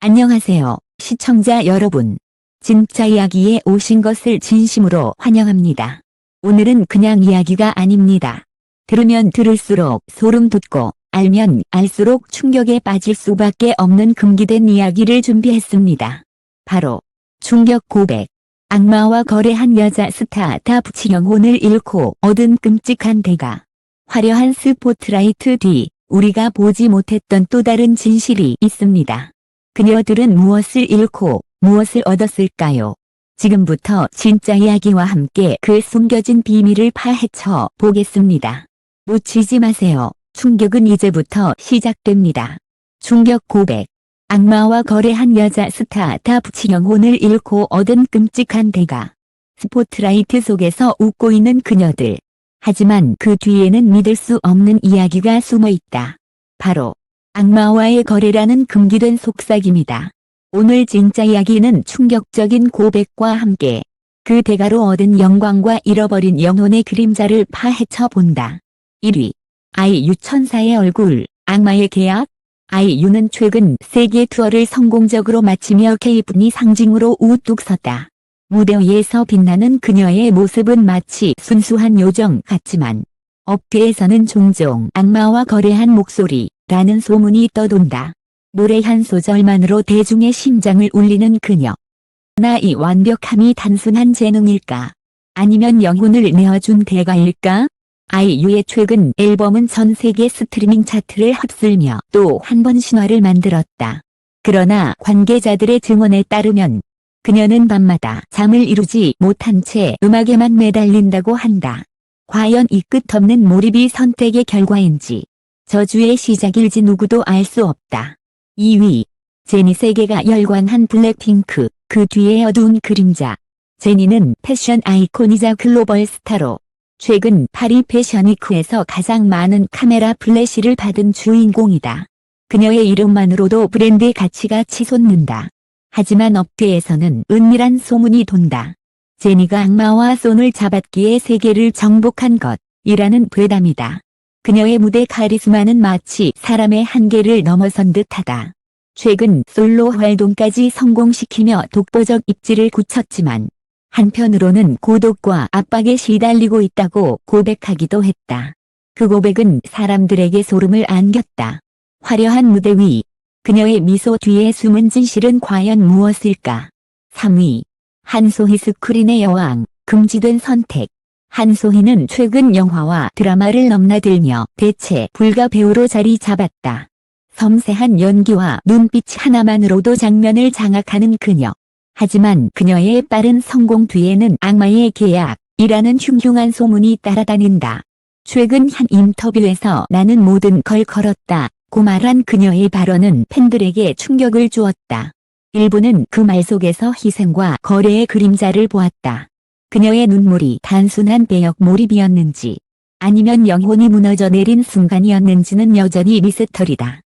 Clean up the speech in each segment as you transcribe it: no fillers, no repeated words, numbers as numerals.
안녕하세요, 시청자 여러분. 진짜 이야기에 오신 것을 진심으로 환영합니다. 오늘은 그냥 이야기가 아닙니다. 들으면 들을수록 소름 돋고 알면 알수록 충격에 빠질 수밖에 없는 금기된 이야기를 준비했습니다. 바로 충격 고백. 악마와 거래한 여자 스타트업치 영혼을 잃고 얻은 끔찍한 대가. 화려한 스포트라이트 뒤 우리가 보지 못했던 또 다른 진실이 있습니다. 그녀들은 무엇을 잃고 무엇을 얻었을까요? 지금부터 진짜 이야기와 함께 그 숨겨진 비밀을 파헤쳐 보겠습니다. 놓치지 마세요. 충격은 이제부터 시작됩니다. 충격 고백. 악마와 거래한 여자 스타트업치 영혼을 잃고 얻은 끔찍한 대가. 스포트라이트 속에서 웃고 있는 그녀들. 하지만 그 뒤에는 믿을 수 없는 이야기가 숨어 있다. 바로 악마와의 거래라는 금기된 속삭임이다. 오늘 진짜 이야기는 충격적인 고백과 함께 그 대가로 얻은 영광과 잃어버린 영혼의 그림자를 파헤쳐 본다. 1위. 아이유 천사의 얼굴, 악마의 계약. 아이유는 최근 세계 투어를 성공적으로 마치며 K분이 상징으로 우뚝 섰다. 무대 위에서 빛나는 그녀의 모습은 마치 순수한 요정 같지만 업계에서는 종종 악마와 거래한 목소리라는 소문이 떠돈다. 노래 한 소절만으로 대중의 심장을 울리는 그녀. 나 이 완벽함이 단순한 재능일까? 아니면 영혼을 내어준 대가일까? 아이유의 최근 앨범은 전 세계 스트리밍 차트를 휩쓸며 또 한 번 신화를 만들었다. 그러나 관계자들의 증언에 따르면 그녀는 밤마다 잠을 이루지 못한 채 음악에만 매달린다고 한다. 과연 이 끝없는 몰입이 선택의 결과인지 저주의 시작일지 누구도 알 수 없다. 2위. 제니 세계가 열광한 블랙핑크, 그 뒤에 어두운 그림자. 제니는 패션 아이콘이자 글로벌 스타로 최근 파리 패션위크에서 가장 많은 카메라 플래시를 받은 주인공이다. 그녀의 이름만으로도 브랜드의 가치가 치솟는다. 하지만 업계에서는 은밀한 소문이 돈다. 제니가 악마와 손을 잡았기에 세계를 정복한 것이라는 괴담이다. 그녀의 무대 카리스마는 마치 사람의 한계를 넘어선 듯하다. 최근 솔로 활동까지 성공시키며 독보적 입지를 굳혔지만 한편으로는 고독과 압박에 시달리고 있다고 고백하기도 했다. 그 고백은 사람들에게 소름을 안겼다. 화려한 무대 위. 그녀의 미소 뒤에 숨은 진실은 과연 무엇일까? 3위. 한소희 스크린의 여왕, 금지된 선택. 한소희는 최근 영화와 드라마를 넘나들며 대체 불가 배우로 자리 잡았다. 섬세한 연기와 눈빛 하나만으로도 장면을 장악하는 그녀. 하지만 그녀의 빠른 성공 뒤에는 악마의 계약이라는 흉흉한 소문이 따라다닌다. 최근 한 인터뷰에서 나는 모든 걸 걸었다고 말한 그녀의 발언은 팬들에게 충격을 주었다. 일부는 그 말 속에서 희생과 거래의 그림자를 보았다. 그녀의 눈물이 단순한 배역 몰입이었는지 아니면 영혼이 무너져 내린 순간이었는지는 여전히 미스터리다.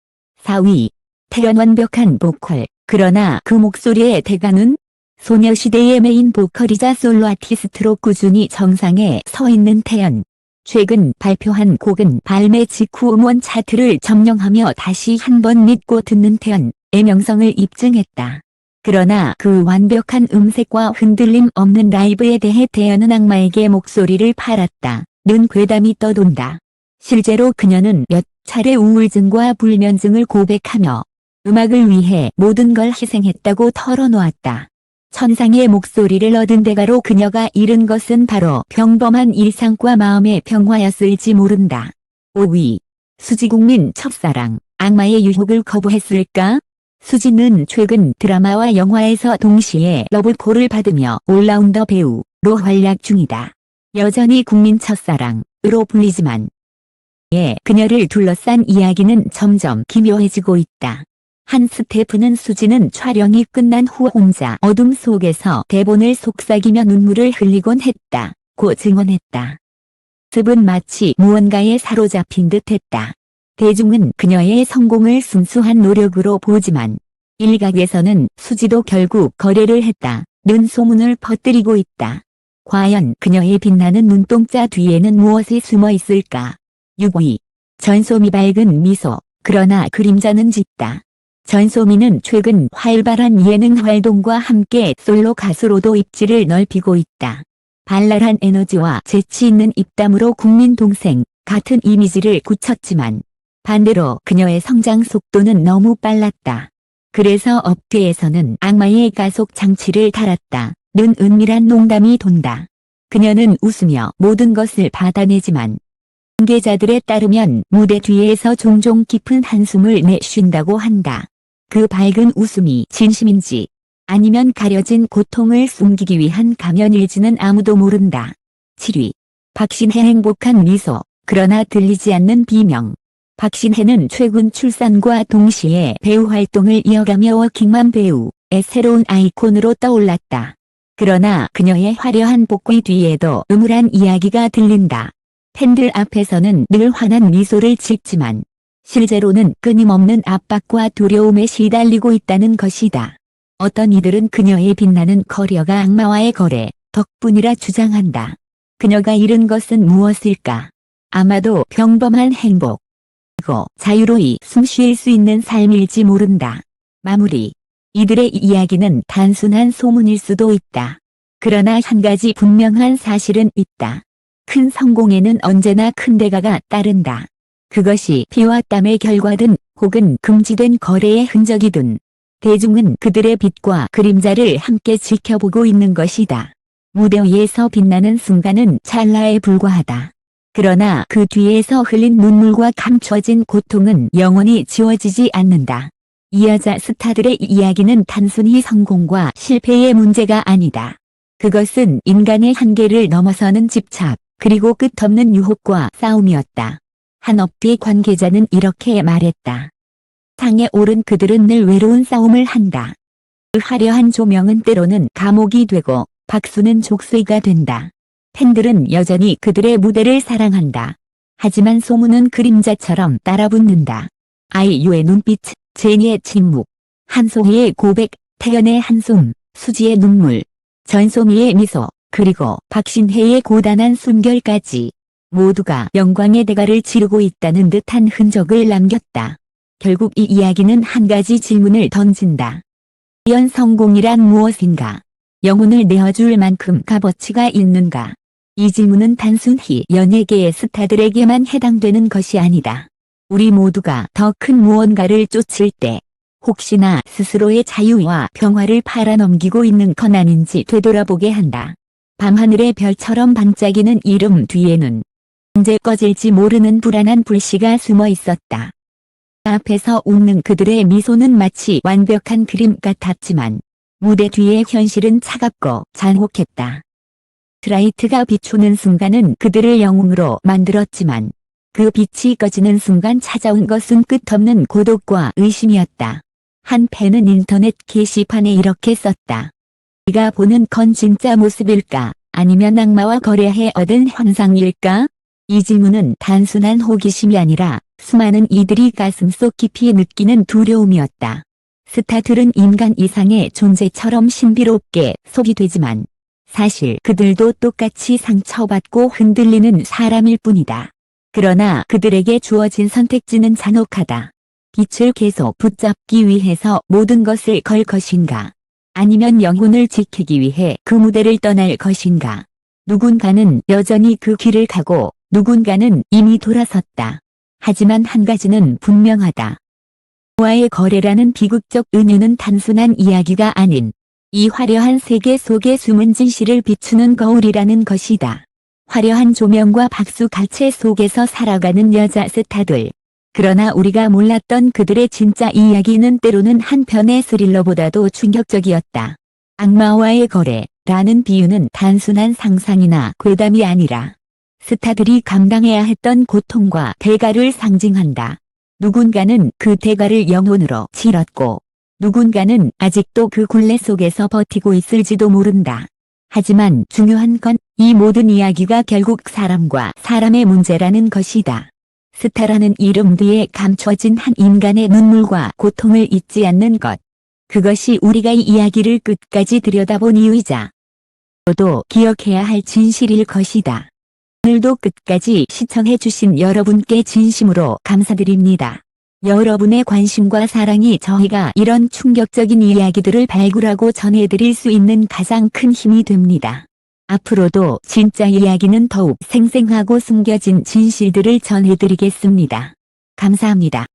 4위. 태연 완벽한 보컬. 그러나 그 목소리의 대가는? 소녀시대의 메인 보컬이자 솔로 아티스트로 꾸준히 정상에 서 있는 태연. 최근 발표한 곡은 발매 직후 음원 차트를 점령하며 다시 한번 믿고 듣는 태연의 명성을 입증했다. 그러나 그 완벽한 음색과 흔들림 없는 라이브에 대해 태연은 악마에게 목소리를 팔았다는 괴담이 떠돈다. 실제로 그녀는 몇 차례 우울증과 불면증을 고백하며 음악을 위해 모든 걸 희생했다고 털어놓았다. 천상의 목소리를 얻은 대가로 그녀가 잃은 것은 바로 평범한 일상과 마음의 평화였을지 모른다. 5위. 수지국민 첫사랑, 악마의 유혹을 거부했을까? 수지는 최근 드라마와 영화에서 동시에 러브콜을 받으며 올라운더 배우로 활약 중이다. 여전히 국민 첫사랑으로 불리지만 그녀를 둘러싼 이야기는 점점 기묘해지고 있다. 한 스태프는 수지는 촬영이 끝난 후 혼자 어둠 속에서 대본을 속삭이며 눈물을 흘리곤 했다고 증언했다. 습은 마치 무언가에 사로잡힌 듯했다. 대중은 그녀의 성공을 순수한 노력으로 보지만 일각에서는 수지도 결국 거래를 했다는 소문을 퍼뜨리고 있다. 과연 그녀의 빛나는 눈동자 뒤에는 무엇이 숨어 있을까? 6위. 전소미 밝은 미소, 그러나 그림자는 짙다. 전소미는 최근 활발한 예능 활동과 함께 솔로 가수로도 입지를 넓히고 있다. 발랄한 에너지와 재치 있는 입담으로 국민 동생 같은 이미지를 굳혔지만 반대로 그녀의 성장 속도는 너무 빨랐다. 그래서 업계에서는 악마의 가속 장치를 달았다는 은밀한 농담이 돈다. 그녀는 웃으며 모든 것을 받아내지만 관계자들에 따르면 무대 뒤에서 종종 깊은 한숨을 내쉰다고 한다. 그 밝은 웃음이 진심인지 아니면 가려진 고통을 숨기기 위한 가면일지는 아무도 모른다. 7위. 박신혜 행복한 미소, 그러나 들리지 않는 비명. 박신혜는 최근 출산과 동시에 배우 활동을 이어가며 워킹맘 배우의 새로운 아이콘으로 떠올랐다. 그러나 그녀의 화려한 복귀 뒤에도 음울한 이야기가 들린다. 팬들 앞에서는 늘 환한 미소를 짓지만 실제로는 끊임없는 압박과 두려움에 시달리고 있다는 것이다. 어떤 이들은 그녀의 빛나는 커리어가 악마와의 거래 덕분이라 주장한다. 그녀가 잃은 것은 무엇일까? 아마도 평범한 행복, 그리고 자유로이 숨 쉴 수 있는 삶일지 모른다. 마무리. 이들의 이야기는 단순한 소문일 수도 있다. 그러나 한 가지 분명한 사실은 있다. 큰 성공에는 언제나 큰 대가가 따른다. 그것이 피와 땀의 결과든 혹은 금지된 거래의 흔적이든 대중은 그들의 빛과 그림자를 함께 지켜보고 있는 것이다. 무대 위에서 빛나는 순간은 찰나에 불과하다. 그러나 그 뒤에서 흘린 눈물과 감춰진 고통은 영원히 지워지지 않는다. 이 여자 스타들의 이야기는 단순히 성공과 실패의 문제가 아니다. 그것은 인간의 한계를 넘어서는 집착, 그리고 끝없는 유혹과 싸움이었다. 한 업계 관계자는 이렇게 말했다. 상에 오른 그들은 늘 외로운 싸움을 한다. 그 화려한 조명은 때로는 감옥이 되고 박수는 족쇄가 된다. 팬들은 여전히 그들의 무대를 사랑한다. 하지만 소문은 그림자처럼 따라붙는다. 아이유의 눈빛, 제니의 침묵, 한소희의 고백, 태연의 한숨, 수지의 눈물, 전소미의 미소, 그리고 박신혜의 고단한 숨결까지 모두가 영광의 대가를 치르고 있다는 듯한 흔적을 남겼다. 결국 이 이야기는 한 가지 질문을 던진다. 과연 성공이란 무엇인가? 영혼을 내어줄 만큼 값어치가 있는가? 이 질문은 단순히 연예계의 스타들에게만 해당되는 것이 아니다. 우리 모두가 더 큰 무언가를 쫓을 때 혹시나 스스로의 자유와 평화를 팔아넘기고 있는 건 아닌지 되돌아보게 한다. 밤하늘의 별처럼 반짝이는 이름 뒤에는 언제 꺼질지 모르는 불안한 불씨가 숨어 있었다. 앞에서 웃는 그들의 미소는 마치 완벽한 그림 같았지만 무대 뒤의 현실은 차갑고 잔혹했다. 스라이트가 비추는 순간은 그들을 영웅으로 만들었지만 그 빛이 꺼지는 순간 찾아온 것은 끝없는 고독과 의심이었다. 한 팬은 인터넷 게시판에 이렇게 썼다. 네가 보는 건 진짜 모습일까? 아니면 악마와 거래해 얻은 환상일까? 이 질문은 단순한 호기심이 아니라 수많은 이들이 가슴속 깊이 느끼는 두려움이었다. 스타들은 인간 이상의 존재처럼 신비롭게 소비되지만 사실 그들도 똑같이 상처받고 흔들리는 사람일 뿐이다. 그러나 그들에게 주어진 선택지는 잔혹하다. 빛을 계속 붙잡기 위해서 모든 것을 걸 것인가? 아니면 영혼을 지키기 위해 그 무대를 떠날 것인가? 누군가는 여전히 그 길을 가고 누군가는 이미 돌아섰다. 하지만 한 가지는 분명하다. 와의 거래라는 비극적 은유는 단순한 이야기가 아닌 이 화려한 세계 속의 숨은 진실을 비추는 거울이라는 것이다. 화려한 조명과 박수 갈채 속에서 살아가는 여자 스타들. 그러나 우리가 몰랐던 그들의 진짜 이야기는 때로는 한편의 스릴러보다도 충격적이었다. 악마와의 거래라는 비유는 단순한 상상이나 괴담이 아니라 스타들이 감당해야 했던 고통과 대가를 상징한다. 누군가는 그 대가를 영혼으로 치렀고 누군가는 아직도 그 굴레 속에서 버티고 있을지도 모른다. 하지만 중요한 건 이 모든 이야기가 결국 사람과 사람의 문제라는 것이다. 스타라는 이름 뒤에 감춰진 한 인간의 눈물과 고통을 잊지 않는 것. 그것이 우리가 이 이야기를 끝까지 들여다본 이유이자 또 기억해야 할 진실일 것이다. 오늘도 끝까지 시청해주신 여러분께 진심으로 감사드립니다. 여러분의 관심과 사랑이 저희가 이런 충격적인 이야기들을 발굴하고 전해드릴 수 있는 가장 큰 힘이 됩니다. 앞으로도 진짜 이야기는 더욱 생생하고 숨겨진 진실들을 전해드리겠습니다. 감사합니다.